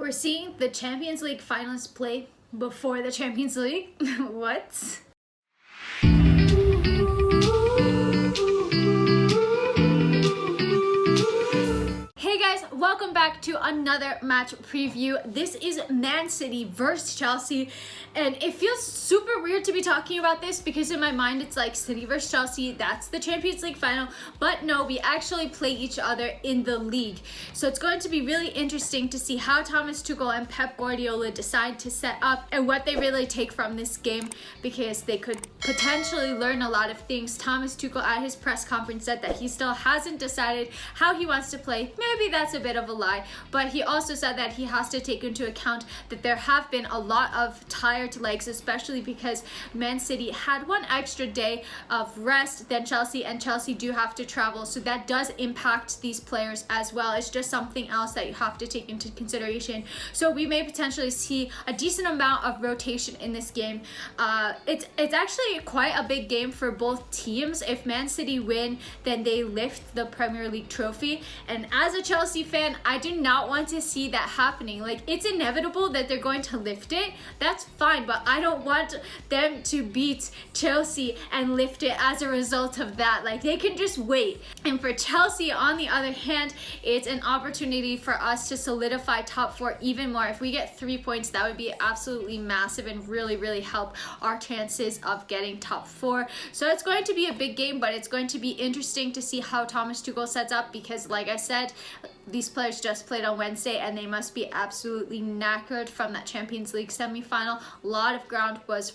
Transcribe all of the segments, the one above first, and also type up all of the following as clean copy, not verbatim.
We're seeing the Champions League finalists play before the Champions League. What? Hey guys, welcome back to another match preview. This is Man City versus Chelsea, and it feels super weird to be talking about this because in my mind it's like City versus Chelsea, that's the Champions League final, but no, we actually play each other in the league. So it's going to be really interesting to see how Thomas Tuchel and Pep Guardiola decide to set up and what they really take from this game, because they could potentially learn a lot of things. Thomas Tuchel at his press conference said that he still hasn't decided how he wants to play. Maybe that's a bit of a lie, but he also said that he has to take into account that there have been a lot of tired legs, especially because Man City had one extra day of rest than Chelsea, and Chelsea do have to travel, so that does impact these players as well. It's just something else that you have to take into consideration. So we may potentially see a decent amount of rotation in this game. It's actually quite a big game for both teams. If Man City win, then they lift the Premier League trophy, and as a Chelsea fan, I do not want to see that happening. Like, it's inevitable that they're going to lift it. That's fine, but I don't want them to beat Chelsea and lift it as a result of that. Like, they can just wait. And for Chelsea, on the other hand, it's an opportunity for us to solidify top four even more. If we get 3 points, that would be absolutely massive and really help our chances of getting top four. So it's going to be a big game, but it's going to be interesting to see how Thomas Tuchel sets up, because like I said, these players just played on Wednesday and they must be absolutely knackered from that Champions League semi-final. A lot of ground was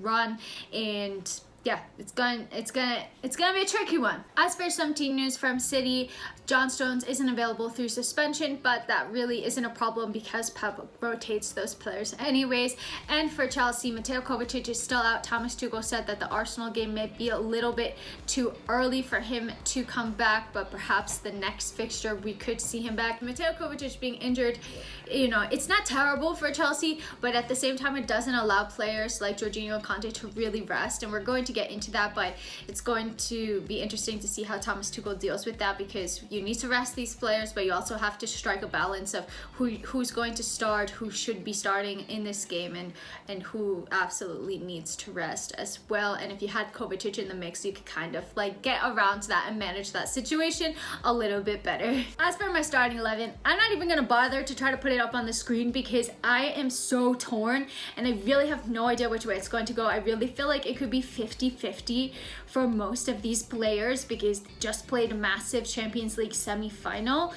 run, and yeah, it's gonna be a tricky one. As for some team news from City, John Stones isn't available through suspension, but that really isn't a problem because Pep rotates those players anyways. And for Chelsea, Mateo Kovacic is still out. Thomas Tuchel said that the Arsenal game may be a little bit too early for him to come back, but perhaps the next fixture we could see him back. Mateo Kovacic being injured, you know, it's not terrible for Chelsea, but at the same time it doesn't allow players like Jorginho and Conte to really rest, and we're going to get into that, but it's going to be interesting to see how Thomas Tuchel deals with that, because you need to rest these players, but you also have to strike a balance of who's going to start, who should be starting in this game, and who absolutely needs to rest as well. And if you had Kovacic in the mix, you could kind of like get around that and manage that situation a little bit better. As for my starting 11, I'm not even gonna bother to try to put it up on the screen because I am so torn and I really have no idea which way it's going to go. I really feel like it could be 50-50 for most of these players because they just played a massive Champions League semi-final.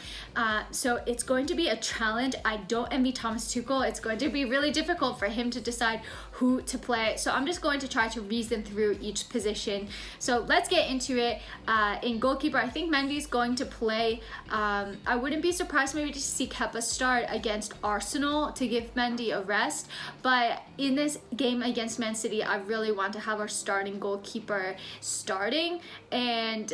So it's going to be a challenge. I don't envy Thomas Tuchel. It's going to be really difficult for him to decide who to play. So I'm just going to try to reason through each position. So let's get into it. In goalkeeper, I think Mendy's going to play. I wouldn't be surprised maybe to see Kepa start against Arsenal to give Mendy a rest. But in this game against Man City, I really want to have our starting goalkeeper starting, and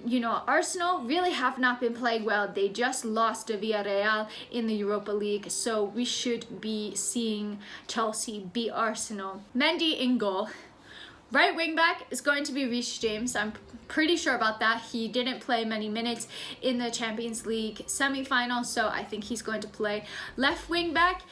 you know, Arsenal really have not been playing well. They just lost to Villarreal in the Europa League, so we should be seeing Chelsea beat Arsenal. Mendy in goal. Right wing back is going to be Reece James. I'm pretty sure about that. He didn't play many minutes in the Champions League semi-final, so I think he's going to play. Left wing back,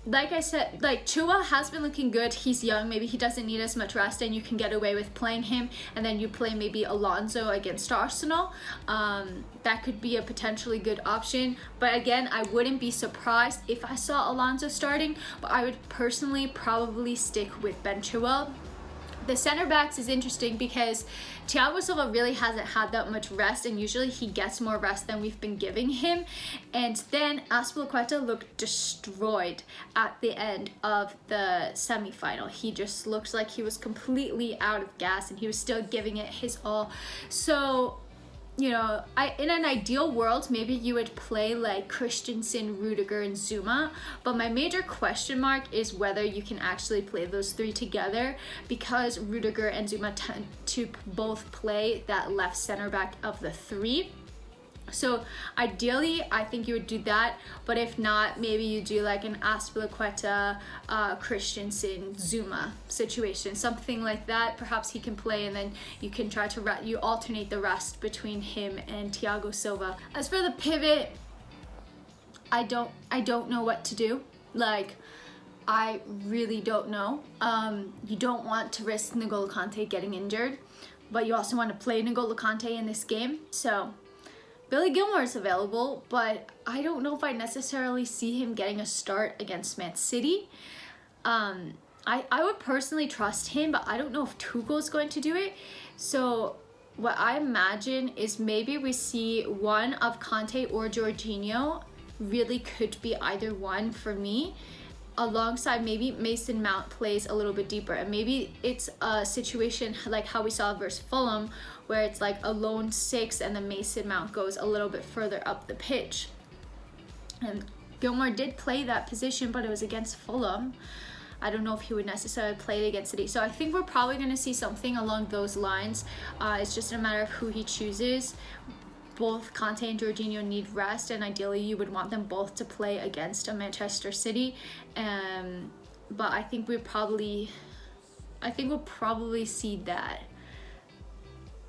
like I said, like Chua has been looking good. He's young, maybe he doesn't need as much rest and you can get away with playing him, and then you play maybe Alonso against Arsenal. That could be a potentially good option, but again, I wouldn't be surprised if I saw Alonso starting, but I would personally probably stick with Ben Chilwell. The center backs is interesting because Thiago Silva really hasn't had that much rest, and usually he gets more rest than we've been giving him. And then Azpilicueta looked destroyed at the end of the semi-final. He just looked like he was completely out of gas and he was still giving it his all. So, you know, in an ideal world, maybe you would play like Christensen, Rudiger, and Zuma, but my major question mark is whether you can actually play those three together, because Rudiger and Zuma tend to both play that left center back of the three. So ideally, I think you would do that, but if not, maybe you do like an Azpilicueta, Christensen, Zuma situation, something like that. Perhaps he can play, and then you can try to you alternate the rest between him and Thiago Silva. As for the pivot, I don't know what to do. Like, I really don't know. You don't want to risk N'Golo Kante getting injured, but you also want to play N'Golo Kante in this game. So Billy Gilmour is available, but I don't know if I necessarily see him getting a start against Man City. I would personally trust him, but I don't know if Tuchel is going to do it. So what I imagine is maybe we see one of Kante or Jorginho. Really could be either one for me, alongside maybe Mason Mount plays a little bit deeper, and maybe it's a situation like how we saw versus Fulham, where it's like a lone 6 and then Mason Mount goes a little bit further up the pitch. And Gilmour did play that position, but it was against Fulham. I don't know if he would necessarily play it against City. So I think we're probably going to see something along those lines. It's just a matter of who he chooses. Both Kante and Jorginho need rest, and ideally you would want them both to play against a Manchester City. But I think we'll probably see that.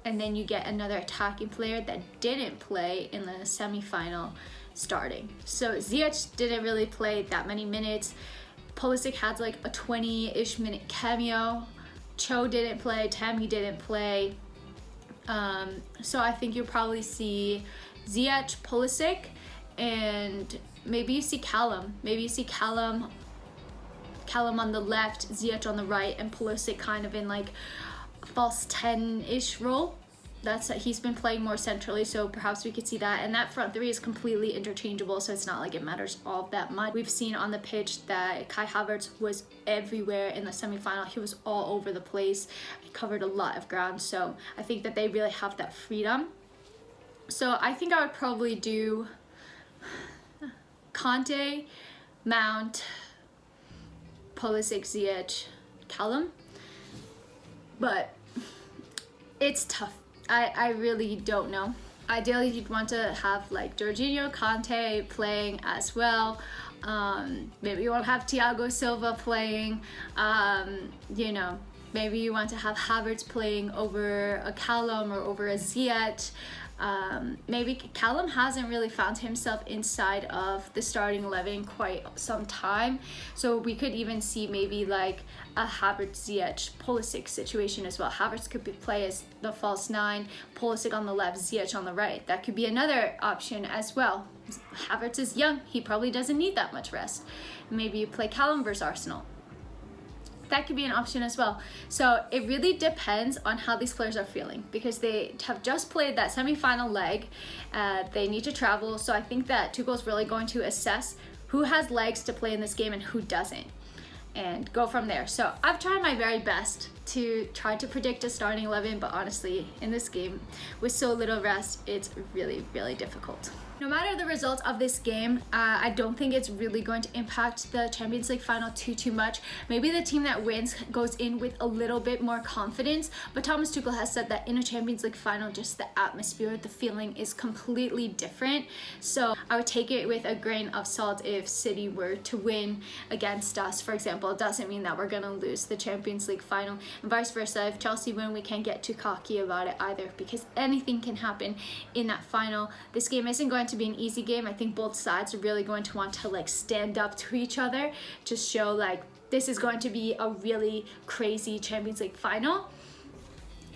And then you get another attacking player that didn't play in the semi-final starting. So Ziyech didn't really play that many minutes. Pulisic had like a 20-ish minute cameo. Cho didn't play, Tammy didn't play. So I think you'll probably see Ziyech, Pulisic, and maybe you see Callum. Maybe you see Callum on the left, Ziyech on the right, and Pulisic kind of in like a false 10-ish role. He's been playing more centrally, so perhaps we could see that. And that front three is completely interchangeable, so it's not like it matters all that much. We've seen on the pitch that Kai Havertz was everywhere in the semi-final. He was all over the place. He covered a lot of ground, so I think that they really have that freedom. So I think I would probably do Kante, Mount, Pulisic, Ziyech, Callum. But it's tough. I really don't know. Ideally, you'd want to have like Jorginho, Kante playing as well. Maybe you want to have Thiago Silva playing. You know, maybe you want to have Havertz playing over a Callum or over a Ziyech. Maybe Callum hasn't really found himself inside of the starting 11 in quite some time, so we could even see maybe like a Havertz, Ziyech, Pulisic situation as well. Havertz could play as the false 9, Pulisic on the left, Ziyech on the right. That could be another option as well. Havertz is young, he probably doesn't need that much rest. Maybe you play Callum versus Arsenal. That could be an option as well. So it really depends on how these players are feeling, because they have just played that semi-final leg. They need to travel, so I think that Tuchel is really going to assess who has legs to play in this game and who doesn't, and go from there. So I've tried my very best to try to predict a starting 11, but honestly, in this game, with so little rest, it's really, really difficult. No matter the results of this game, I don't think it's really going to impact the Champions League final too much. Maybe the team that wins goes in with a little bit more confidence, but Thomas Tuchel has said that in a Champions League final, just the atmosphere, the feeling is completely different. So I would take it with a grain of salt if City were to win against us, for example. It doesn't mean that we're gonna lose the Champions League final, and vice versa. If Chelsea win, we can't get too cocky about it either, because anything can happen in that final. This game isn't going to be an easy game. I think both sides are really going to want to like stand up to each other to show like this is going to be a really crazy Champions League final.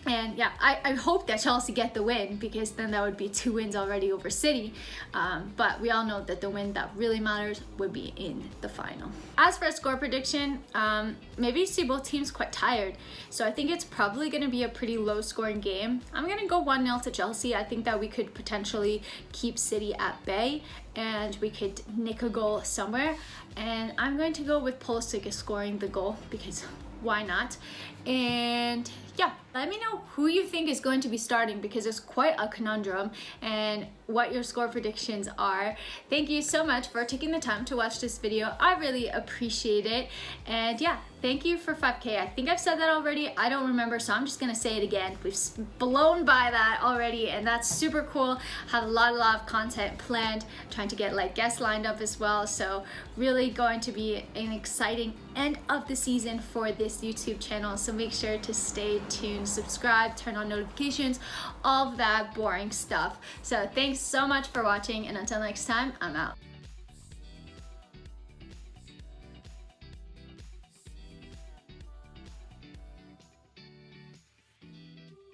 And yeah, I hope that Chelsea get the win, because then that would be 2 wins already over City. But we all know that the win that really matters would be in the final. As for a score prediction, maybe you see both teams quite tired. So I think it's probably going to be a pretty low scoring game. I'm going to go 1-0 to Chelsea. I think that we could potentially keep City at bay, and we could nick a goal somewhere. And I'm going to go with Pulisic scoring the goal, because why not? And yeah, let me know who you think is going to be starting, because it's quite a conundrum, and what your score predictions are. Thank you so much for taking the time to watch this video. I really appreciate it. And yeah, thank you for 5K. I think I've said that already. I don't remember, so I'm just gonna say it again. We've blown by that already, and that's super cool. Have a lot of content planned, trying to get like guests lined up as well. So really going to be an exciting end of the season for this YouTube channel. So make sure to stay tuned, subscribe, turn on notifications, all of that boring stuff. So thanks so much for watching, and until next time, I'm out.